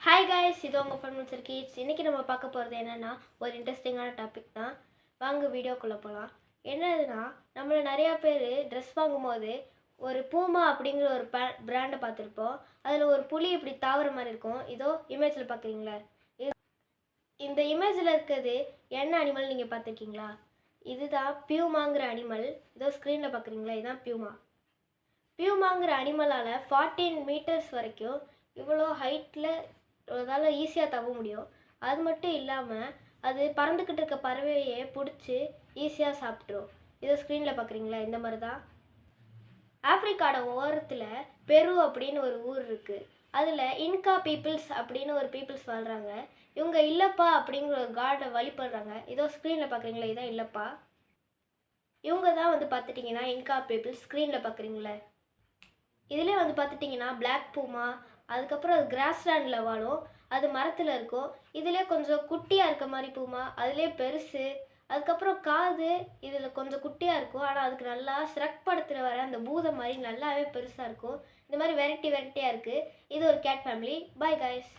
Hi guys, இது உங்கள் fun kids. இன்றைக்கி நம்ம பார்க்க போகிறது என்னென்னா ஒரு இன்ட்ரெஸ்டிங்கான டாபிக் தான். வாங்க வீடியோக்குள்ளே போகலாம். என்னதுன்னா, நம்மளை நிறையா பேர் ட்ரெஸ் வாங்கும்போது ஒரு பூமா அப்படிங்கிற ஒரு பிராண்டை பார்த்துருப்போம். அதில் ஒரு புலி இப்படி தாவர மாதிரி இருக்கும். இதோ இமேஜில் பார்க்குறீங்களா? இந்த இமேஜில் இருக்கிறது என்ன அனிமல் நீங்கள் பார்த்துருக்கீங்களா? இதுதான் பியூமாங்கிற அனிமல். இதோ ஸ்க்ரீனில் பார்க்குறீங்களா? இதுதான் பியூமா. பியூமாங்கிற அனிமலால் 14 மீட்டர்ஸ் வரைக்கும் இவ்வளோ ஹைட்டில் அதால் ஈஸியாக தவ முடியும். அது மட்டும் இல்லாமல் அது பறந்துக்கிட்டு இருக்க பறவையை பிடிச்சி ஈஸியாக சாப்பிட்ரும். இதை ஸ்க்ரீனில் பார்க்குறீங்களா? இந்த மாதிரி தான். ஆப்ரிக்காவோட ஓரத்தில் பெரு அப்படின்னு ஒரு ஊர் இருக்குது. அதில் இன்கா பீப்புள்ஸ் அப்படின்னு ஒரு பீப்புள்ஸ் வாழ்கிறாங்க. இவங்க இல்லப்பா அப்படிங்கிற ஒரு காடை வழிபடுறாங்க. இதோ ஸ்க்ரீனில் பார்க்குறீங்களா? இதான் இல்லப்பா. இவங்க தான் பார்த்துட்டிங்கன்னா இன்கா பீப்புள்ஸ். ஸ்க்ரீனில் பார்க்குறீங்களே, இதிலே பார்த்துட்டிங்கன்னா பிளாக் பூமா, அதுக்கப்புறம் அது கிராஸ்லேண்டில் வாழும். அது மரத்தில் இருக்கும். இதிலே கொஞ்சம் குட்டியாக இருக்க மாதிரி பூமா, அதிலே பெருசு. அதுக்கப்புறம் காது இதில் கொஞ்சம் குட்டியாக இருக்கும். ஆனால் அதுக்கு நல்லா சிறப்படுத்துகிற வர அந்த பூதம் மாதிரி நல்லாவே பெருசாக இருக்கும். இந்த மாதிரி வெரைட்டியாக இருக்குது. இது ஒரு கேட் ஃபேமிலி. Bye guys.